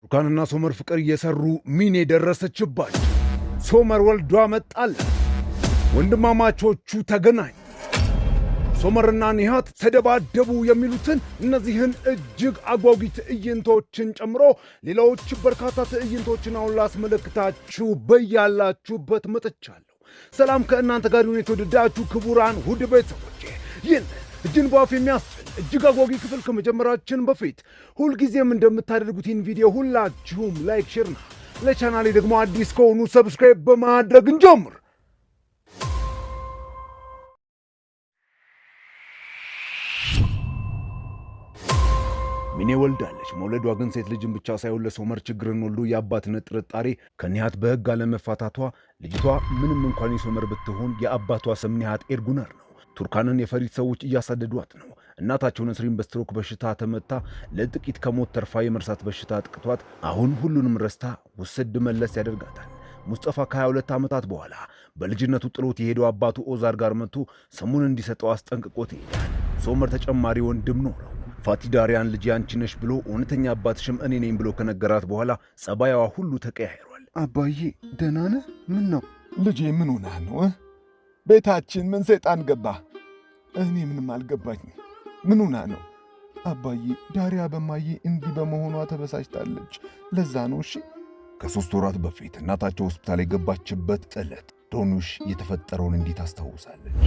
ቱርካንና ሶመር ፍቅር እየሰሩ ሚኔ ደረሰችባቸው። ሶመር ወልዷ መጣላት። ወንድማማቾቹ ተገናኙ። ሶመርና ኒሃት ተደባደቡ የሚሉትን እነዚህን እጅግ አጓጊ ትዕይንቶችን ጨምሮ ሌሎች በርካታ ትዕይንቶችን አሁን ላስመለክታችሁ በያላችሁበት መጥቻለሁ። ሰላም ከእናንተ ጋር ይሁን። የተወደዳችሁ ክቡራን ውድ ቤተሰቦቼ ይህን እጅን በአፍ የሚያስችል እጅግ አጓጊ ክፍል ከመጀመራችን በፊት ሁልጊዜም እንደምታደርጉት ይህን ቪዲዮ ሁላችሁም ላይክ፣ ሼርና ለቻናሌ ደግሞ አዲስ ከሆኑ ሰብስክራይብ በማድረግ እንጀምር። ሚኔ ወልዳለች። መውለዷ ግን ሴት ልጅን ብቻ ሳይሆን ለሶመር ችግርን ወልዶ የአባትነት ጥርጣሬ ከኒሃት በሕግ አለመፋታቷ ልጅቷ ምንም እንኳን የሶመር ብትሆን የአባቷ ስም ኒሃት ኤርጉነር ነው። ቱርካንን የፈሪድ ሰዎች እያሳደዷት ነው። እናታቸው ነስሪን በስትሮክ በሽታ ተመታ ለጥቂት ከሞት ተርፋ የመርሳት በሽታ አጥቅቷት አሁን ሁሉንም ረስታ ውስድ መለስ ያደርጋታል። ሙስጠፋ ከ22 ዓመታት በኋላ በልጅነቱ ጥሎት የሄደው አባቱ ኦዛር ጋር መጥቶ ስሙን እንዲሰጠው አስጠንቅቆት ይሄዳል። ሶመር ተጨማሪ ወንድም ኖረው። ፋቲ ዳሪያን ልጅ አንቺ ነሽ ብሎ እውነተኛ አባትሽም እኔ ነኝ ብሎ ከነገራት በኋላ ጸባያዋ ሁሉ ተቀያይሯል። አባዬ ደህና ነህ? ምን ነው ልጄ? ምን ሆነህ ነው? ቤታችን ምን ሰይጣን ገባ? እኔ ምንም አልገባኝም። ምን ሆና ነው? አባዬ ዳሪያ በማዬ እንዲህ በመሆኗ ተበሳጭታለች። ለዛ ነው። እሺ ከ3 ወራት በፊት እናታቸው ሆስፒታል የገባችበት ዕለት ዶኑሽ የተፈጠረውን እንዲህ ታስታውሳለች።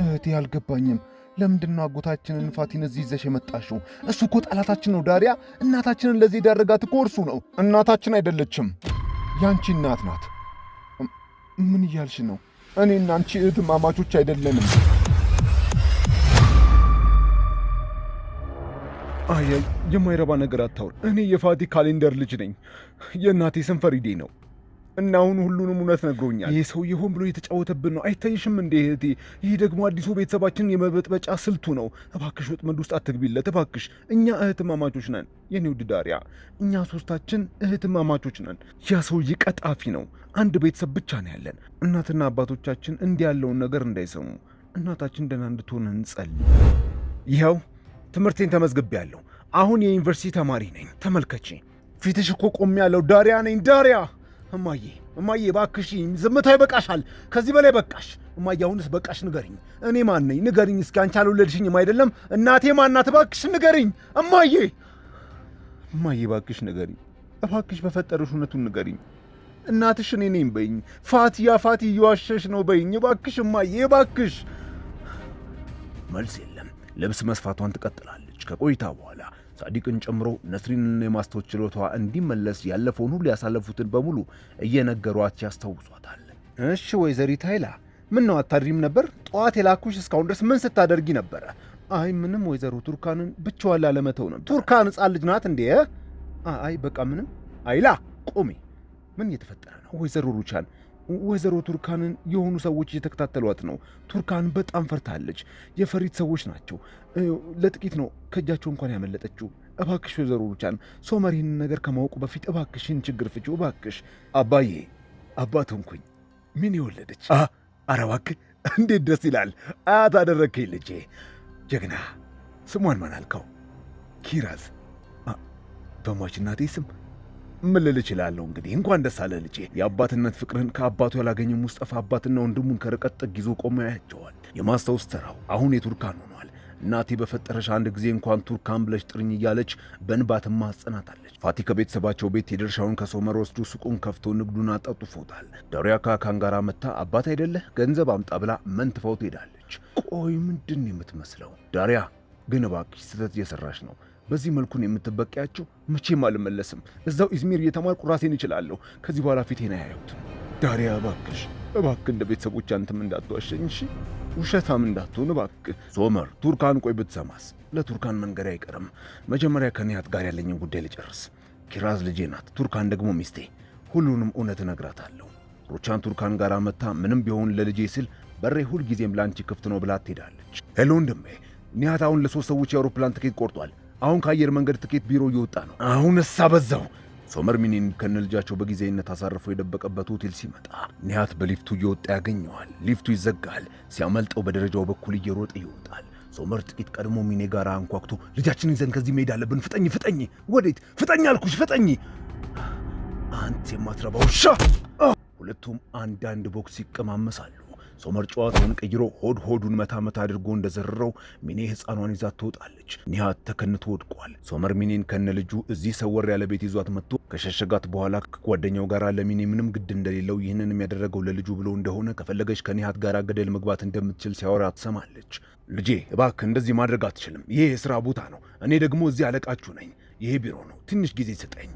እህቴ አልገባኝም። ለምንድነው አጎታችንን ፋቲን እዚህ ይዘሽ የመጣሽው? እሱ እኮ ጠላታችን ነው ዳሪያ። እናታችንን ለዚህ ዳረጋት እኮ እርሱ ነው። እናታችን አይደለችም፣ ያንቺ እናት ናት። ምን እያልሽ ነው? እኔና አንቺ እህትማማቾች አይደለንም። አይ የማይረባ ነገር አታውር። እኔ የፋቲ ካሌንደር ልጅ ነኝ። የእናቴ ስም ፈሪዴ ነው እና አሁን ሁሉንም እውነት ነግሮኛል። ይህ ሰው ሆን ብሎ የተጫወተብን ነው። አይታይሽም እንዴ እህቴ? ይህ ደግሞ አዲሱ ቤተሰባችንን የመበጥበጫ ስልቱ ነው። እባክሽ ወጥመድ ውስጥ አትግቢለት እባክሽ። እኛ እህትማማቾች ነን የኔ ውድ ዳሪያ። እኛ 3ታችን እህትማማቾች ነን። ያ ሰውዬ ቀጣፊ ነው። አንድ ቤተሰብ ብቻ ነው ያለን። እናትና አባቶቻችን እንዲህ ያለውን ነገር እንዳይሰሙ እናታችን ደህና እንድትሆን እንጸልይ። ይኸው ትምህርቴን ተመዝግቤያለሁ። አሁን የዩኒቨርሲቲ ተማሪ ነኝ። ተመልከቺ፣ ፊትሽ እኮ ቆሜ ያለው ዳሪያ ነኝ። ዳሪያ እማዬ እባክሽ ዝምታ ይበቃሻል። ከዚህ በላይ በቃሽ። እማዬ አሁንስ በቃሽ። ንገሪኝ፣ እኔ ማን ነኝ? ንገሪኝ እስኪ። አንቺ አልወለድሽኝም አይደለም? እናቴ ማናት? እባክሽ ንገሪኝ እማዬ። እባክሽ ንገሪኝ እባክሽ፣ በፈጠረሽ እውነቱን ንገሪኝ። እናትሽ እኔ ነኝ በይኝ። ፋቲ እየዋሸሽ ነው በይኝ እባክሽ እማዬ እባክሽ። መልስ የለም። ልብስ መስፋቷን ትቀጥላለች። ከቆይታ በኋላ ሳዲቅን ጨምሮ ነስሪንን የማስታወስ ችሎቷ እንዲመለስ ያለፈውን ሁሉ ያሳለፉትን በሙሉ እየነገሯት ያስታውሷታል። እሺ ወይዘሪት ኃይላ ምን ነው አታድሪም ነበር? ጠዋት የላኩሽ እስካሁን ድረስ ምን ስታደርጊ ነበረ? አይ ምንም ወይዘሮ ቱርካንን ብቻዋን ላለመተው ነበር። ቱርካን ሕፃን ልጅ ናት እንዴ? አይ በቃ ምንም። ኃይላ ቆሜ። ምን እየተፈጠረ ነው? ወይዘሮ ቱርካንን የሆኑ ሰዎች እየተከታተሏት ነው። ቱርካን በጣም ፈርታለች። የፈሪድ ሰዎች ናቸው። ለጥቂት ነው ከእጃቸው እንኳን ያመለጠችው። እባክሽ ወይዘሮ ሩቻን ሶመር ይህንን ነገር ከማወቁ በፊት እባክሽን ችግር ፍቺው እባክሽ። አባዬ አባት ሆንኩኝ። ምን የወለደች? ኧረ እባክህ እንዴት ደስ ይላል። አያት አደረግከኝ ልጄ። ጀግና። ስሟን ማን አልከው? ኪራዝ። በሟች እናቴ ስም ምን ልል እችላለሁ? እንግዲህ እንኳን ደስ አለ ልጄ። የአባትነት ፍቅርን ከአባቱ ያላገኘው ሙስጠፋ አባትና ወንድሙን ከርቀት ጥግ ይዞ ቆሞ ያያቸዋል። የማስታወስ ተራው አሁን የቱርካን ሆኗል። እናቴ በፈጠረሽ አንድ ጊዜ እንኳን ቱርካን ብለሽ ጥርኝ እያለች በእንባትማ አጽናታለች። ፋቲ ከቤተሰባቸው ቤት የድርሻውን ከሶመር ወስዶ ሱቁን ከፍቶ ንግዱን አጣጡፎታል። ዳሪያ ከአካን ጋር መታ አባት አይደለህ ገንዘብ አምጣ ብላ መንትፋው ትሄዳለች። ቆይ ምንድን የምትመስለው? ዳሪያ ግን እባክሽ ስህተት እየሰራሽ ነው። በዚህ መልኩን የምትበቂያቸው መቼም አልመለስም። እዛው ኢዝሚር እየተማርኩ ራሴን እችላለሁ። ከዚህ በኋላ ፊቴን አያዩትም። ዳሪያ እባክሽ እንደ ቤተሰቦች አንተም እንዳትዋሸኝ እሺ? ውሸታም እንዳትሆን እባክህ። ሶመር ቱርካን ቆይ ብትሰማስ? ለቱርካን መንገድ አይቀርም። መጀመሪያ ከኒሃት ጋር ያለኝን ጉዳይ ልጨርስ። ኪራዝ ልጄ ናት፣ ቱርካን ደግሞ ሚስቴ። ሁሉንም እውነት እነግራታለሁ። ሩቻን ቱርካን ጋር መታ ምንም ቢሆን ለልጄ ስል በሬ ሁልጊዜም ለአንቺ ክፍት ነው ብላ ትሄዳለች። ሄሎ ወንድሜ፣ ኒሃት አሁን ለ3 ሰዎች የአውሮፕላን ትኬት ቆርጧል። አሁን ከአየር መንገድ ትኬት ቢሮ እየወጣ ነው። አሁን በዛው። ሶመር ሚኒን ከነልጃቸው በጊዜያዊነት አሳርፎ የደበቀበት ሆቴል ሲመጣ ኒሃት በሊፍቱ እየወጣ ያገኘዋል። ሊፍቱ ይዘጋል። ሲያመልጠው በደረጃው በኩል እየሮጠ ይወጣል። ሶመር ጥቂት ቀድሞ ሚኔ ጋር አንኳኩቶ ልጃችንን ይዘን ከዚህ መሄድ አለብን፣ ፍጠኝ። ወዴት? ፍጠኝ አልኩሽ ፍጠኝ። አንተ የማትረባው ውሻ! ሁለቱም አንዳንድ ቦክስ ይቀማመሳሉ። ሶመር ጨዋታውን ቀይሮ ሆዱን መታ አድርጎ እንደዘረረው ሚኔ ሕፃኗን ይዛት ትወጣለች። ኒሃት ተከንቶ ወድቋል። ሶመር ሚኔን ከነልጁ እዚህ ሰወር ያለ ቤት ይዟት መጥቶ ከሸሸጋት በኋላ ከጓደኛው ጋር ለሚኔ ምንም ግድ እንደሌለው ይህንንም ያደረገው ለልጁ ብሎ እንደሆነ ከፈለገች ከኒሃት ጋር ገደል መግባት እንደምትችል ሲያወራ ትሰማለች። ልጄ እባክህ እንደዚህ ማድረግ አትችልም። ይሄ የሥራ ቦታ ነው። እኔ ደግሞ እዚህ አለቃችሁ ነኝ። ይሄ ቢሮ ነው። ትንሽ ጊዜ ስጠኝ።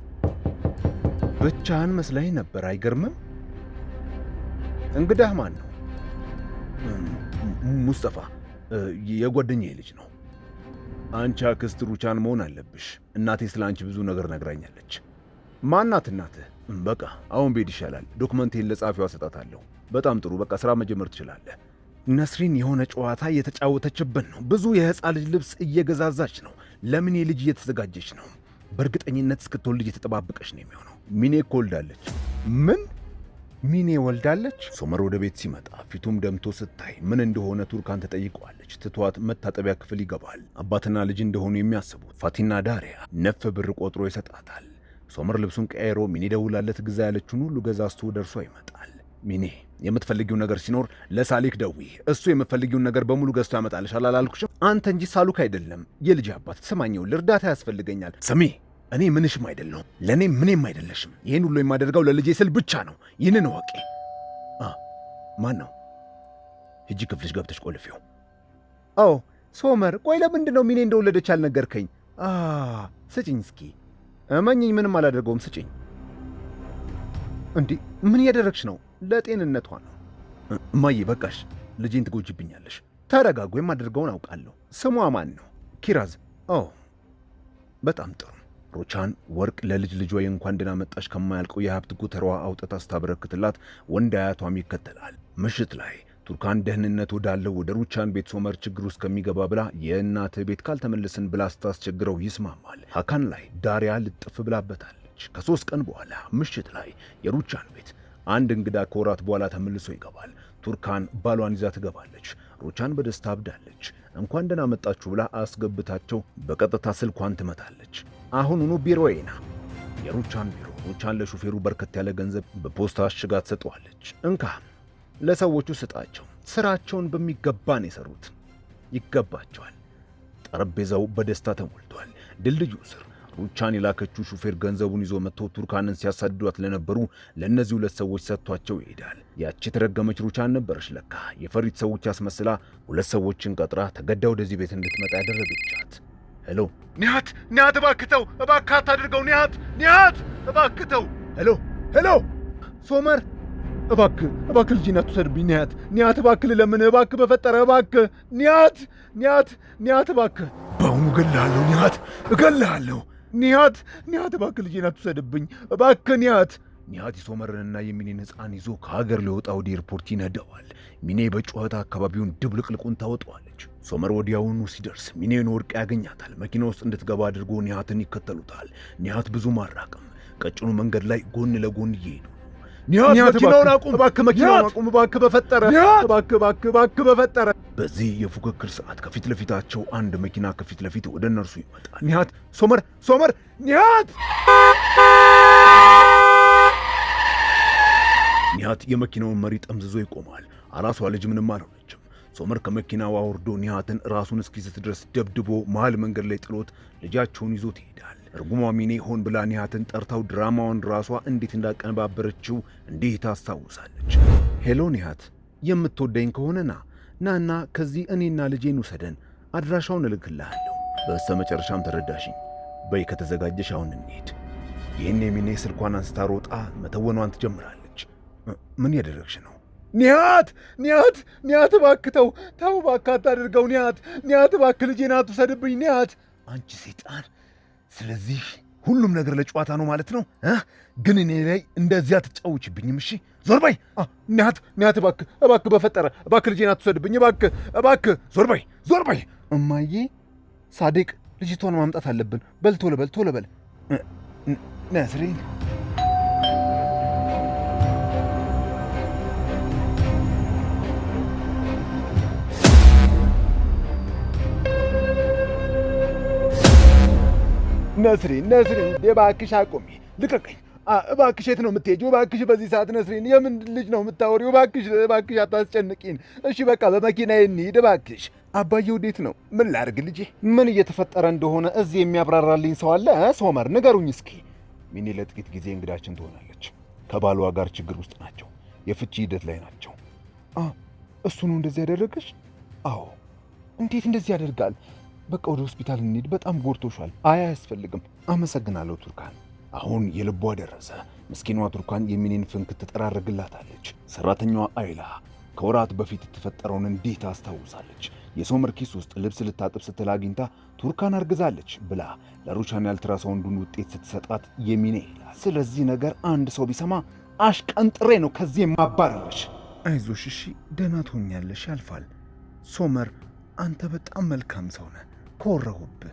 ብቻህን መስለኝ ነበር። አይገርምም? እንግዳህ ማን ነው? ሙስጠፋ፣ የጓደኛዬ ልጅ ነው። አንቺ አክስት ሩቻን መሆን አለብሽ። እናቴ ስለ አንቺ ብዙ ነገር ነግራኛለች። ማናት እናትህ? በቃ አሁን ቤድ ይሻላል። ዶክመንቴን ለጻፊው አሰጣታለሁ። በጣም ጥሩ። በቃ ሥራ መጀመር ትችላለህ። ነስሪን የሆነ ጨዋታ እየተጫወተችብን ነው። ብዙ የሕፃን ልጅ ልብስ እየገዛዛች ነው። ለምን የልጅ እየተዘጋጀች ነው። በእርግጠኝነት እስክትወልድ እየተጠባበቀች ነው የሚሆነው። ሚኔ እኮ ወልዳለች። ምን? ሚኔ ወልዳለች? ሶመር ወደ ቤት ሲመጣ ፊቱም ደምቶ ስታይ ምን እንደሆነ ቱርካን ተጠይቀዋለች። ትቷት መታጠቢያ ክፍል ይገባል። አባትና ልጅ እንደሆኑ የሚያስቡት ፋቲና ዳሪያ ነፍ ብር ቆጥሮ ይሰጣታል። ሶመር ልብሱን ቀያይሮ ሚኔ ደውላለት ግዛ ያለችውን ሁሉ ገዛዝቶ ደርሶ ይመጣል። ሚኔ የምትፈልጊው ነገር ሲኖር ለሳሊክ ደዊ፣ እሱ የምትፈልጊውን ነገር በሙሉ ገዝቶ ያመጣልሻል አላልኩሽም? አንተ እንጂ ሳሉክ አይደለም። የልጅ አባት ስማኘው፣ እርዳታ ያስፈልገኛል። ስሚ፣ እኔ ምንሽም አይደለሁም፣ ለእኔ ምንም አይደለሽም። ይህን ሁሉ የማደርገው ለልጄ ስል ብቻ ነው። ይህንን እወቂ። ማን ነው? ሂጂ ክፍልሽ ገብተሽ ቆልፊው። አዎ ሶመር፣ ቆይ ለምንድን ነው ሚኔ እንደወለደች አልነገርከኝ? ስጭኝ እስኪ። እመኝኝ፣ ምንም አላደርገውም። ስጭኝ። እንዲህ ምን እያደረግሽ ነው? ለጤንነቷ ነው። እማዬ በቃሽ፣ ልጄን ትጎጅብኛለሽ። ተረጋጉ፣ የማደርገውን አውቃለሁ። ስሟ ማን ነው? ኪራዝ። በጣም ጥሩ። ሩቻን ወርቅ ለልጅ ልጇ እንኳን ደህና መጣሽ ከማያልቀው የሀብት ጉተሯ አውጥታ ስታበረክትላት ወንድ አያቷም ይከተላል። ምሽት ላይ ቱርካን ደህንነት ወዳለው ወደ ሩቻን ቤት ሶመር ችግር ውስጥ ከሚገባ ብላ የእናትህ ቤት ካልተመለስን ብላ ስታስቸግረው ይስማማል። ሀካን ላይ ዳሪያ ልጥፍ ብላበታለች። ከ3 ቀን በኋላ ምሽት ላይ የሩቻን ቤት አንድ እንግዳ ከወራት በኋላ ተመልሶ ይገባል። ቱርካን ባሏን ይዛ ትገባለች። ሩቻን በደስታ አብዳለች። እንኳን ደህና መጣችሁ ብላ አስገብታቸው በቀጥታ ስልኳን ትመታለች። አሁኑኑ ቢሮዬ ና። የሩቻን ቢሮ። ሩቻን ለሹፌሩ በርከት ያለ ገንዘብ በፖስታ አሽጋ ትሰጠዋለች። እንካ ለሰዎቹ ስጣቸው፣ ስራቸውን በሚገባ ነው የሰሩት፣ ይገባቸዋል። ጠረጴዛው በደስታ ተሞልቷል። ድልድዩ ስር ሩቻን የላከችው ሹፌር ገንዘቡን ይዞ መጥቶ ቱርካንን ሲያሳድዷት ለነበሩ ለእነዚህ 2 ሰዎች ሰጥቷቸው ይሄዳል። ያቺ የተረገመች ሩቻን ነበረች ለካ የፈሪት ሰዎች አስመስላ 2 ሰዎችን ቀጥራ ተገዳ ወደዚህ ቤት እንድትመጣ ያደረገቻት። ሄሎ ኒሃት፣ እባክተው፣ እባክህ አታድርገው። ኒሃት፣ እባክተው። ሄሎ ሶመር፣ እባክህ ልጄን አትውሰድብኝ። ኒሃት፣ እባክህ ልለምንህ፣ እባክህ በፈጠረ፣ እባክህ ኒሃት፣ እባክህ። በአሁኑ እገልሃለሁ ኒሃት፣ እገልሃለሁ። ኒሃት፣ እባክህ ልጄን አትውሰድብኝ፣ እባክህ ኒሃት። ኒሃት የሶመርንና የሚኔን ሕፃን ይዞ ከሀገር ሊወጣ ወደ ኤርፖርት ይነደዋል። ሚኔ በጩኸት አካባቢውን ድብልቅልቁን ታወጣዋለች። ሶመር ወዲያውኑ ሲደርስ ሚኔን ወድቃ ያገኛታል። መኪና ውስጥ እንድትገባ አድርጎ ኒሃትን ይከተሉታል። ኒሃት ብዙ ማራቅም ቀጭኑ መንገድ ላይ ጎን ለጎን እየሄዱ ኒሃት፣ መኪናውን አቁም፣ እባክህ መኪናውን አቁም፣ እባክህ በፈጠረ፣ እባክህ በፈጠረ። በዚህ የፉክክር ሰዓት ከፊት ለፊታቸው አንድ መኪና ከፊት ለፊት ወደ እነርሱ ይመጣል። ኒሃት፣ ሶመር፣ ኒሃት! ኒሃት የመኪናውን መሪ ጠምዝዞ ይቆማል። አራሷ ልጅ ምንም አልሆነችም። ሶመር ከመኪናው አውርዶ ኒሃትን ራሱን እስኪስት ድረስ ደብድቦ መሃል መንገድ ላይ ጥሎት ልጃቸውን ይዞት ይሄዳል። እርጉሟ ሚኔ ሆን ብላ ኒሃትን ጠርታው ድራማውን ራሷ እንዴት እንዳቀነባበረችው እንዲህ ታስታውሳለች። ሄሎ ኒሃት፣ የምትወደኝ ከሆነ ናና ከዚህ እኔና ልጄን ውሰደን፣ አድራሻውን እልክልሃለሁ። በስተ መጨረሻም ተረዳሽኝ። በይ ከተዘጋጀሽ አሁን እንሂድ። ይህን የሚኔ ስልኳን አንስታ ሮጣ መተወኗን ትጀምራለች። ምን ያደረግሽ ነው? ኒሃት፣ እባክህ ተው፣ እባክህ አታድርገው። ኒሃት፣ እባክህ ልጄን አትውሰድብኝ። ኒሃት! አንቺ ሰይጣን! ስለዚህ ሁሉም ነገር ለጨዋታ ነው ማለት ነው? ግን እኔ ላይ እንደዚያ ትጫውችብኝም? እሺ ዞር በይ! ኒሃት፣ እባክህ በፈጠረ፣ እባክህ ልጄን አትውሰድብኝ፣ እባክህ። ዞር በይ! እማዬ፣ ሳዲቅ፣ ልጅቷን ማምጣት አለብን። በል ቶሎ በል። ነስሪን ነስሪን፣ እባክሽ አቁሚ! ልቀቀኝ! እባክሽ የት ነው የምትሄጂው? እባክሽ በዚህ ሰዓት ነስሪን፣ የምን ልጅ ነው የምታወሪው? እባክሽ አታስጨንቂን። እሺ በቃ በመኪናዬ እንሂድ እባክሽ። አባዬ ወዴት ነው? ምን ላድርግ ልጄ? ምን እየተፈጠረ እንደሆነ እዚህ የሚያብራራልኝ ሰው አለ? ሶመር ንገሩኝ እስኪ። ሚኔ ለጥቂት ጊዜ እንግዳችን ትሆናለች። ከባሏ ጋር ችግር ውስጥ ናቸው። የፍቺ ሂደት ላይ ናቸው። እሱ ነው እንደዚህ ያደረገሽ? አዎ። እንዴት እንደዚህ ያደርጋል? በቃ ወደ ሆስፒታል እንሂድ፣ በጣም ጎድቶሻል። አያስፈልግም። አመሰግናለሁ ቱርካን። አሁን የልቧ ደረሰ። ምስኪኗ ቱርካን የሚኔን ፍንክት ትጠራረግላታለች። ሰራተኛዋ አይላ ከወራት በፊት የተፈጠረውን እንዴት አስታውሳለች። የሶመር ኪስ ውስጥ ልብስ ልታጥብ ስትል አግኝታ ቱርካን አርግዛለች ብላ ለሩቻን የአልትራሳውንዱን ውጤት ስትሰጣት የሚኔ ይላል። ስለዚህ ነገር አንድ ሰው ቢሰማ አሽቀንጥሬ ነው ከዚህ የማባረርሽ። አይዞሽ፣ እሺ ደህና ትሆኛለሽ፣ ያልፋል። ሶመር አንተ በጣም መልካም ሰው ነህ። ኮራሁብህ።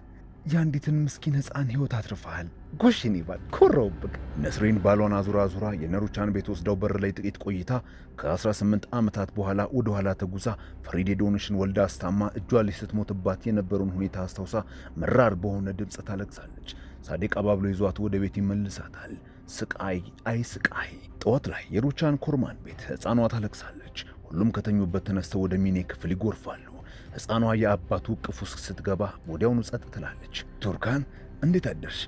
የአንዲትን ምስኪን ሕፃን ሕይወት አትርፈሃል። ጎሽን ይባል ኮራሁብህ። ነስሪን ባሏን አዙራ የነሩቻን ቤት ወስደው በር ላይ ጥቂት ቆይታ ከ18 ዓመታት በኋላ ወደ ኋላ ተጉዛ ፈሪዴ ዶንሽን ወልዳ አስታማ እጇ ላይ ስትሞትባት የነበረውን ሁኔታ አስታውሳ መራር በሆነ ድምፅ ታለቅሳለች። ሳዲቅ አባብሎ ይዟት ወደ ቤት ይመልሳታል። ስቃይ አይ ስቃይ። ጠዋት ላይ የሩቻን ኮርማን ቤት ሕፃኗ ታለቅሳለች። ሁሉም ከተኙበት ተነስተው ወደ ሚኔ ክፍል ይጎርፋሉ። ሕፃኗ የአባቱ እቅፍ ውስጥ ስትገባ ወዲያውኑ ጸጥ ትላለች። ቱርካን እንዴት አደርሽ?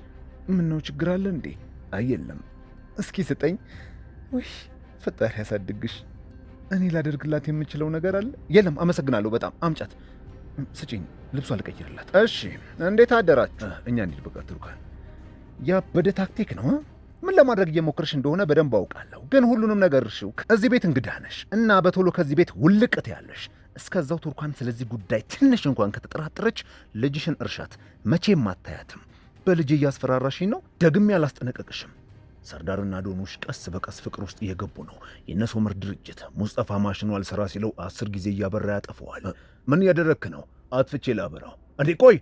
ምነው ችግር አለ እንዴ? አየለም። እስኪ ስጠኝ። ውይ ፈጣሪ ያሳድግሽ። እኔ ላደርግላት የምችለው ነገር አለ? የለም አመሰግናለሁ በጣም። አምጫት ስጪኝ፣ ልብሷ ልቀይርላት። እሺ እንዴት አደራችሁ? እኛ እንሂድ በቃ። ቱርካን ያበደ ታክቲክ ነው። ምን ለማድረግ እየሞከርሽ እንደሆነ በደንብ አውቃለሁ፣ ግን ሁሉንም ነገር እርሺው። እዚህ ቤት እንግዳ ነሽ እና በቶሎ ከዚህ ቤት ውልቅት ያለሽ። እስከዛው ቱርካን ስለዚህ ጉዳይ ትንሽ እንኳን ከተጠራጠረች ልጅሽን እርሻት፣ መቼም አታያትም። በልጅ እያስፈራራሽኝ ነው። ደግሜ አላስጠነቀቅሽም። ሰርዳርና ዶኑሽ ቀስ በቀስ ፍቅር ውስጥ እየገቡ ነው። የነሶመር ድርጅት ሙስጠፋ ማሽኑ አልሰራ ሲለው 10 ጊዜ እያበራ ያጠፈዋል። ምን እያደረክ ነው? አጥፍቼ ላበራው እንዴ? ቆይ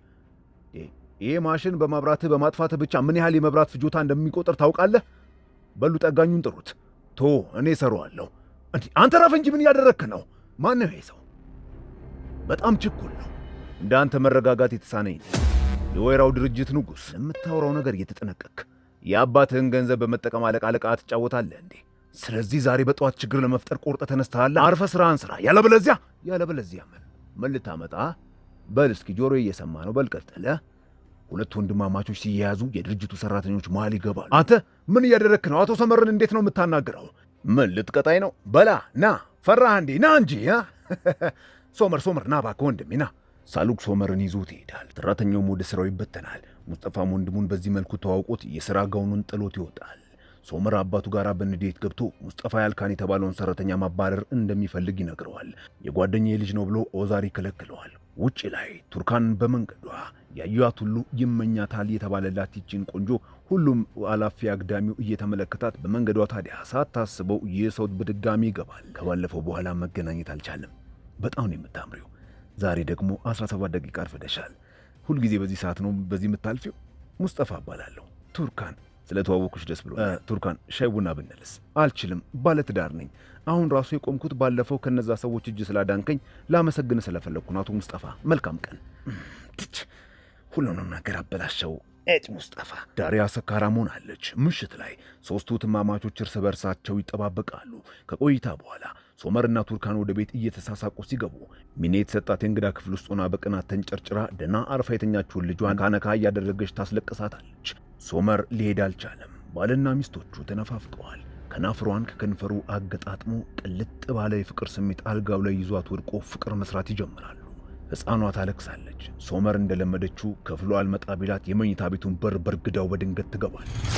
ይህ ማሽን በማብራትህ በማጥፋትህ ብቻ ምን ያህል የመብራት ፍጆታ እንደሚቆጥር ታውቃለህ? በሉ ጠጋኙን ጥሩት። እኔ እሰራዋለሁ። እንዴ አንተ ረፍ እንጂ ምን እያደረክ ነው? ማን ነው ይሄ ሰው? በጣም ችኩል ነው። እንዳንተ መረጋጋት የተሳነኝ የወይራው ድርጅት ንጉሥ። የምታወራው ነገር እየተጠነቀቅ የአባትህን ገንዘብ በመጠቀም አለቃ ትጫወታለህ እንዴ? ስለዚህ ዛሬ በጠዋት ችግር ለመፍጠር ቆርጠ ተነስተሃል። አርፈ ስራህን ስራ። ያለበለዚያ ምን ልታመጣ? በል እስኪ ጆሮ እየሰማ ነው። በል ቀጥል። ሁለት ወንድማማቾች ሲያያዙ የድርጅቱ ሰራተኞች መሃል ይገባሉ። አንተ ምን እያደረክ ነው? አቶ ሰመርን እንዴት ነው የምታናግረው? ምን ልትቀጣይ ነው? በላ ና። ፈራህ እንዴ? ና እንጂ ሶመር ና እባክህ ወንድሜ ና። ሳሉቅ ሶመርን ይዞት ይሄዳል። ሰራተኛውም ወደ ስራው ይበተናል። ሙስጠፋም ወንድሙን በዚህ መልኩ ተዋውቆት የሥራ ጋውኑን ጥሎት ይወጣል። ሶመር አባቱ ጋር በንዴት ገብቶ ሙስጠፋ ያልካን የተባለውን ሰራተኛ ማባረር እንደሚፈልግ ይነግረዋል። የጓደኛዬ ልጅ ነው ብሎ ኦዛር ይከለክለዋል። ውጭ ላይ ቱርካን በመንገዷ ያዩት ሁሉ ይመኛታል የተባለላት ይችን ቆንጆ ሁሉም አላፊ አግዳሚው እየተመለከታት በመንገዷ ታዲያ ሳታስበው ይህ ሰው በድጋሚ ይገባል። ከባለፈው በኋላ መገናኘት አልቻለም። በጣም ነው የምታምሪው። ዛሬ ደግሞ 17 ደቂቃ አርፍደሻል። ሁልጊዜ በዚህ ሰዓት ነው በዚህ የምታልፊው? ሙስጠፋ እባላለሁ። ቱርካን ስለተዋወኩሽ ደስ ብሎ። ቱርካን ሻይ ቡና ብንልስ? አልችልም፣ ባለትዳር ነኝ። አሁን ራሱ የቆምኩት ባለፈው ከነዛ ሰዎች እጅ ስላዳንከኝ ላመሰግን ስለፈለግኩ ነው። አቶ ሙስጠፋ መልካም ቀን። ሁሉንም ነገር አበላሸው። ሙስጠፋ ዳሪያ ሰካራም ሆናለች። ምሽት ላይ ሦስቱ ትማማቾች እርስ በርሳቸው ይጠባበቃሉ። ከቆይታ በኋላ ሶመርና ቱርካን ወደ ቤት እየተሳሳቁ ሲገቡ ሚኔ የተሰጣት የእንግዳ ክፍል ውስጥ ሆና በቅናት ተንጨርጭራ ደና አርፋ የተኛችውን ልጇን ካነካ እያደረገች ታስለቅሳታለች። ሶመር ሊሄድ አልቻለም። ባልና ሚስቶቹ ተነፋፍቀዋል። ከናፍሯን ከከንፈሩ አገጣጥሞ ቅልጥ ባለ የፍቅር ስሜት አልጋው ላይ ይዟት ወድቆ ፍቅር መስራት ይጀምራሉ። ሕፃኗ ታለቅሳለች። ሶመር እንደለመደችው ክፍሉ አልመጣ ቢላት የመኝታ ቤቱን በር በርግዳው በድንገት ትገባለች።